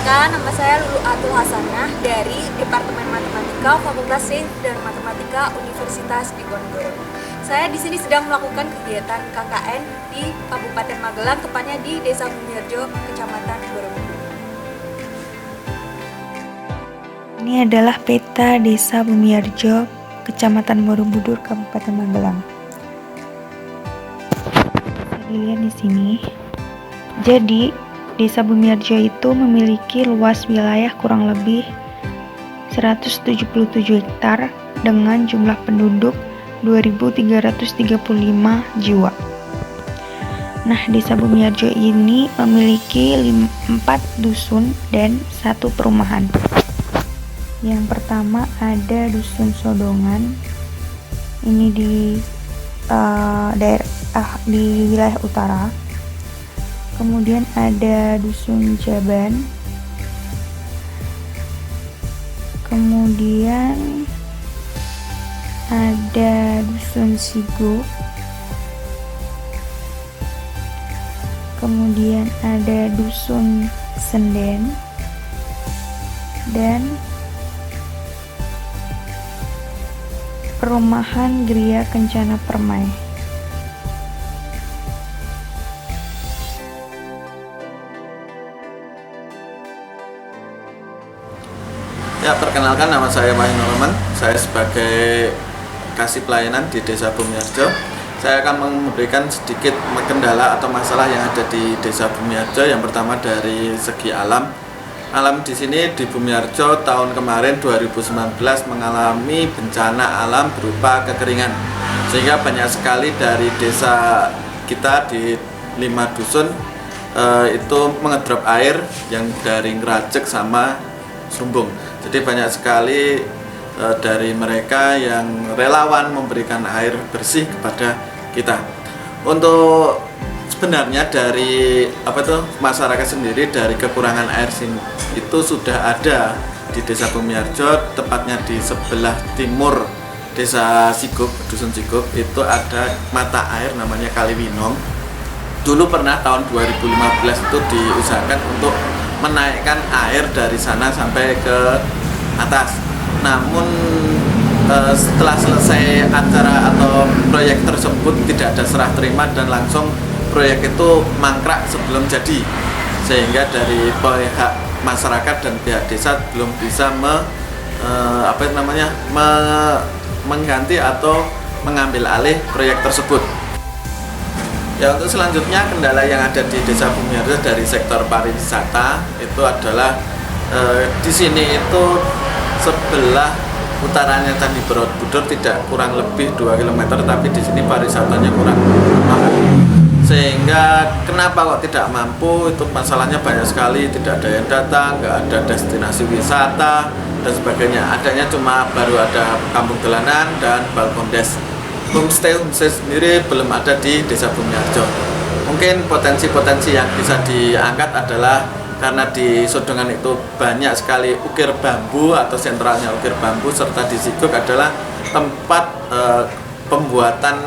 Perkenalkan, nama saya Lulu Atul Hasanah dari Departemen Matematika Fakultas Sains dan Matematika Universitas Diponegoro. Saya di sini sedang melakukan kegiatan KKN di Kabupaten Magelang, tepatnya di Desa Bumiharjo, Kecamatan Borobudur. Ini adalah peta Desa Bumiharjo, Kecamatan Borobudur, Kabupaten Magelang. Bisa dilihat di sini. Jadi, Desa Bumiharjo itu memiliki luas wilayah kurang lebih 177 hektar dengan jumlah penduduk 2.335 jiwa. Nah, Desa Bumiharjo ini memiliki 4 dusun dan 1 perumahan. Yang pertama ada Dusun Sodongan. Ini di wilayah utara. Kemudian ada Dusun Jaban. Kemudian ada Dusun Sigo. Kemudian ada Dusun Senden. Dan Perumahan Gria Kencana Permai. Ya, perkenalkan, nama saya Wahyu Nurman. Saya sebagai kasih pelayanan di Desa Bumiharjo. Saya akan memberikan sedikit kendala atau masalah yang ada di Desa Bumiharjo. Yang pertama dari segi alam. Alam di sini di Bumiharjo tahun kemarin 2019 mengalami bencana alam berupa kekeringan. Sehingga banyak sekali dari desa kita di 5 dusun itu mengedrop air yang dari Ngerajek sama Sumbung. Jadi banyak sekali dari mereka yang relawan memberikan air bersih kepada kita. Untuk sebenarnya dari masyarakat sendiri dari kekurangan air itu sudah ada di Desa Bumiharjo, tepatnya di sebelah timur Desa Siguk, Dusun Siguk itu ada mata air namanya Kaliwinong. Dulu pernah tahun 2015 itu diusahakan untuk menaikkan air dari sana sampai ke atas. Namun setelah selesai acara atau proyek tersebut tidak ada serah terima dan langsung proyek itu mangkrak sebelum jadi. Sehingga dari pihak masyarakat dan pihak desa belum bisa mengganti atau mengambil alih proyek tersebut. Ya, untuk selanjutnya kendala yang ada di Desa Bumiharjo dari sektor pariwisata itu adalah di sini itu sebelah utaranya Candi Borobudur tidak kurang lebih 2 km, tapi di sini pariwisatanya kurang mampu. Sehingga kenapa kok tidak mampu, itu masalahnya banyak sekali, tidak ada yang datang, nggak ada destinasi wisata dan sebagainya. Adanya cuma baru ada kampung dolanan dan balkondes. Homestay sendiri belum ada di Desa Bumiharjo. Mungkin potensi-potensi yang bisa diangkat adalah karena di Sodongan itu banyak sekali ukir bambu atau sentralnya ukir bambu, serta di Siguk adalah tempat pembuatan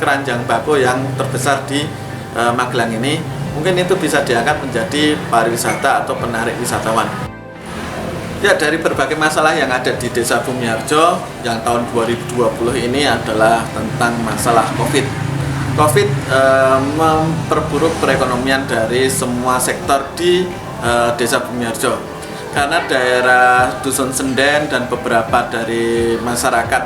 keranjang bako yang terbesar di Magelang ini. Mungkin itu bisa diangkat menjadi pariwisata atau penarik wisatawan. Ya, dari berbagai masalah yang ada di Desa Bumiharjo yang tahun 2020 ini adalah tentang masalah COVID. COVID memperburuk perekonomian dari semua sektor di Desa Bumiharjo. Karena daerah Dusun Senden dan beberapa dari masyarakat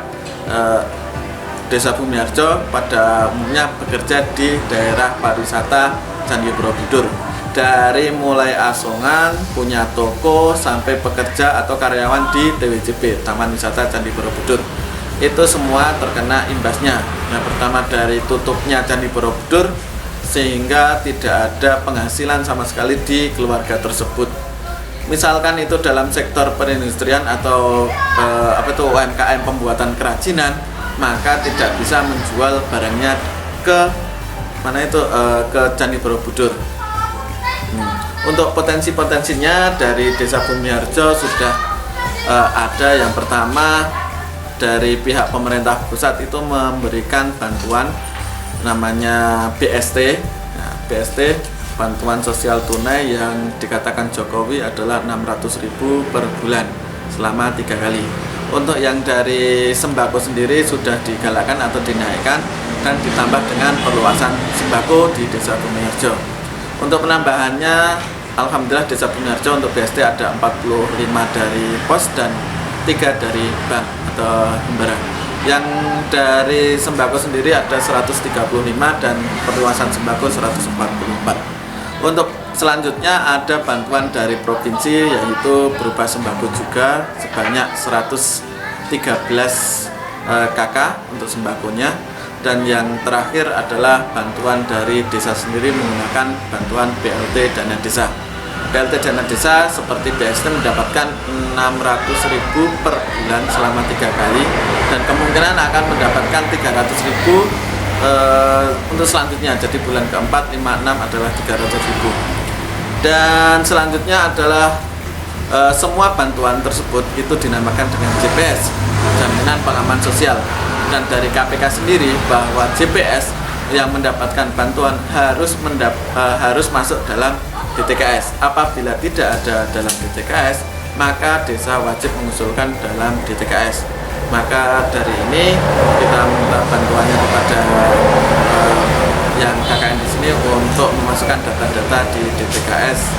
Desa Bumiharjo pada umumnya bekerja di daerah pariwisata Candi Borobudur. Dari mulai asongan, punya toko, sampai pekerja atau karyawan di TWCB, Taman Wisata Candi Borobudur. Itu semua terkena imbasnya. Nah, pertama dari tutupnya Candi Borobudur, sehingga tidak ada penghasilan sama sekali di keluarga tersebut. Misalkan itu dalam sektor perindustrian atau UMKM pembuatan kerajinan, maka tidak bisa menjual barangnya ke Candi Borobudur. Untuk potensi-potensinya dari Desa Bumiharjo sudah ada. Yang pertama, dari pihak pemerintah pusat itu memberikan bantuan namanya BST. Nah, BST bantuan sosial tunai yang dikatakan Jokowi adalah 600.000 per bulan selama 3 kali. Untuk yang dari sembako sendiri sudah digalakkan atau dinaikkan dan ditambah dengan perluasan sembako di Desa Bumiharjo. Untuk penambahannya, alhamdulillah Desa Bumiharjo untuk BSD ada 45 dari pos dan 3 dari bank atau himbaran. Yang dari sembako sendiri ada 135 dan perluasan sembako 144. Untuk selanjutnya ada bantuan dari provinsi yaitu berupa sembako juga sebanyak 113 KK untuk sembakonya, dan yang terakhir adalah bantuan dari desa sendiri menggunakan bantuan BLT dana desa. BLT dana desa seperti BSD mendapatkan 600.000 per bulan selama 3 kali dan kemungkinan akan mendapatkan 300.000 untuk selanjutnya. Jadi bulan keempat, 5, 6 adalah 300.000. Dan selanjutnya adalah semua bantuan tersebut itu dinamakan dengan JPS, jaminan pengaman sosial. Dan dari KPK sendiri bahwa JPS yang mendapatkan bantuan harus masuk dalam DTKS. Apabila tidak ada dalam DTKS, maka desa wajib mengusulkan dalam DTKS. Maka dari ini kita minta bantuannya kepada yang KKN di sini untuk memasukkan data-data di DTKS,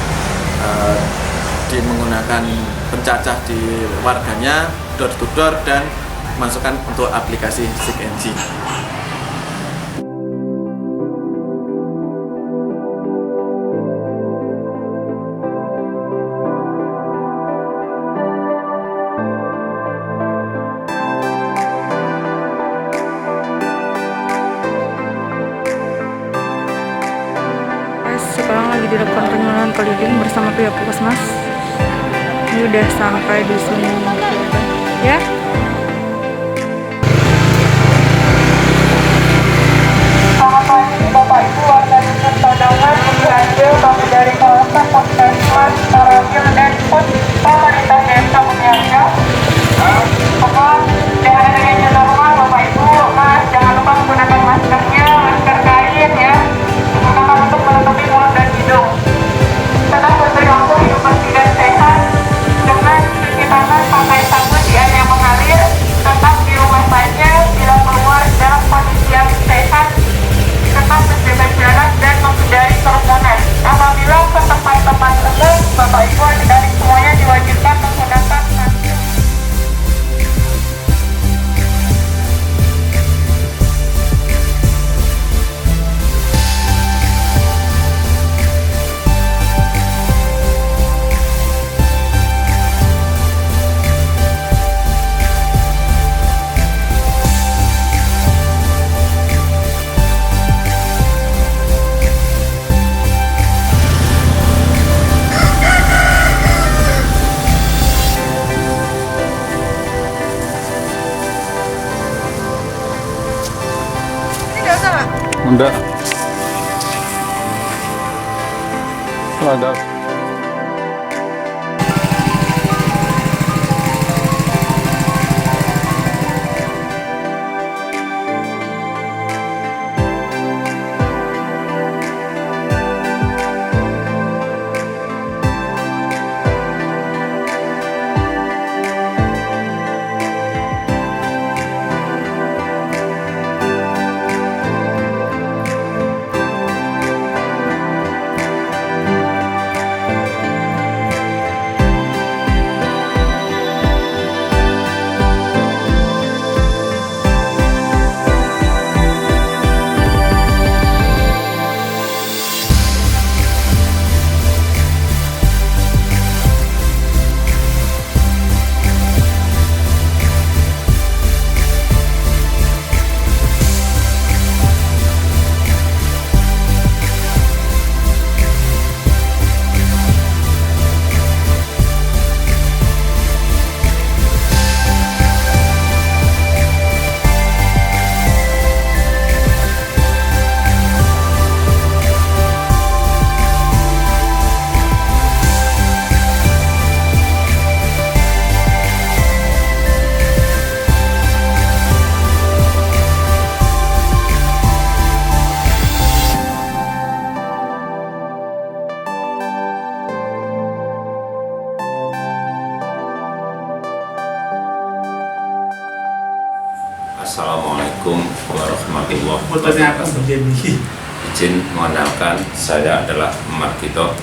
menggunakan pencacah di warganya, door to door, dan masukkan untuk aplikasi SIG-NG. Sekarang lagi dilakukan penyuluhan keliling bersama pihak puskesmas. Ini udah sampai dusun ya. Selamat pagi Bapak Ibu warga dusun Padangan, Bumiharjo, kami dari kawasan Puskesmas Tarogil dan Pos Pemerintah Desa Bumiharjo. Mohon jangan adanya new normal Bapak Ibu, Mas jangan lupa menggunakan maskernya, masker kain ya, menggunakan untuk menutupi mulut dan hidung. Tetap berperilaku hidup bersih dan sehat dengan cuci tangan pakai sabun di air yang mengalir, tetap di rumah saja, bila keluar dalam kondisi yang sehat, tetap menjaga jarak dan menghindari kerumunan. Apabila ke tempat-tempat umum, Bapak Ibu dari semuanya diwajibkan menggunakan masker. Enggak. Ada. Assalamualaikum warahmatullahi wabarakatuh. Izin mengenalkan, saya adalah Margito,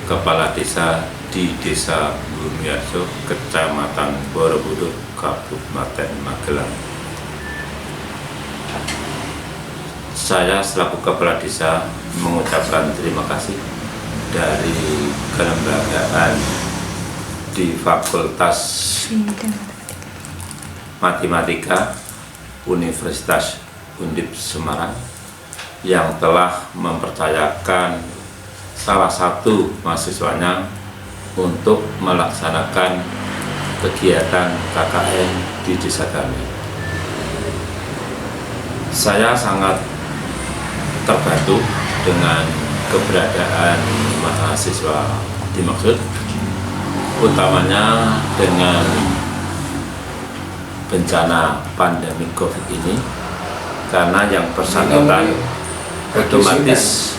Kepala Desa di Desa Bumiarjo, Kecamatan Borobudur, Kabupaten Magelang. Saya selaku Kepala Desa mengucapkan terima kasih dari kelembagaan di Fakultas Matematika Universitas Undip Semarang yang telah mempercayakan salah satu mahasiswanya untuk melaksanakan kegiatan KKN di desa kami. Saya sangat terbantu dengan keberadaan mahasiswa dimaksud, utamanya dengan bencana pandemi COVID ini, karena yang bersangkutan otomatis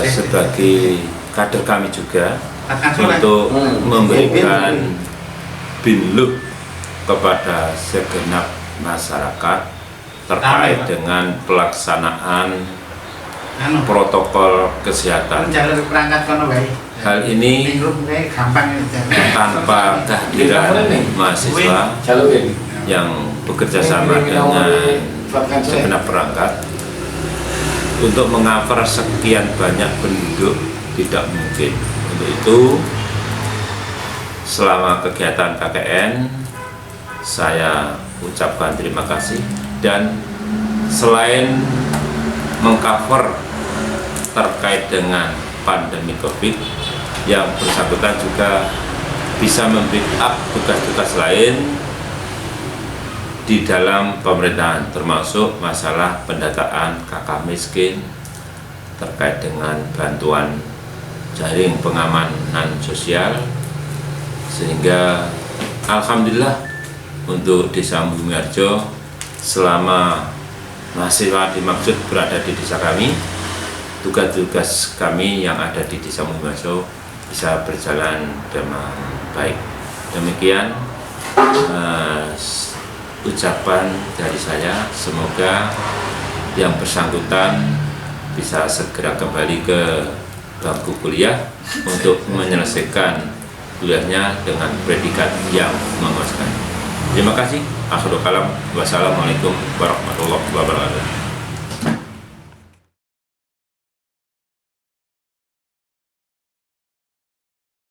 sebagai kader kami juga untuk memberikan binluh kepada segenap masyarakat terkait dengan pelaksanaan protokol kesehatan. Hal ini tanpa kehadiran mahasiswa yang bekerja sama dengan segenap perangkat untuk meng-cover sekian banyak penduduk tidak mungkin. Untuk itu, selama kegiatan KKN, saya ucapkan terima kasih, dan selain meng-cover terkait dengan pandemi COVID, yang bersangkutan juga bisa membackup tugas-tugas lain di dalam pemerintahan, termasuk masalah pendataan kakak miskin terkait dengan bantuan jaring pengamanan sosial, sehingga alhamdulillah untuk Desa Bumiarjo selama mahasiswa dimaksud berada di desa kami, tugas-tugas kami yang ada di Desa Bumiarjo bisa berjalan dengan baik. Demikian ucapan dari saya, semoga yang bersangkutan bisa segera kembali ke bangku kuliah untuk menyelesaikan kuliahnya dengan predikat yang memuaskan. Terima kasih. Akhirul kalam. Wassalamualaikum warahmatullahi wabarakatuh.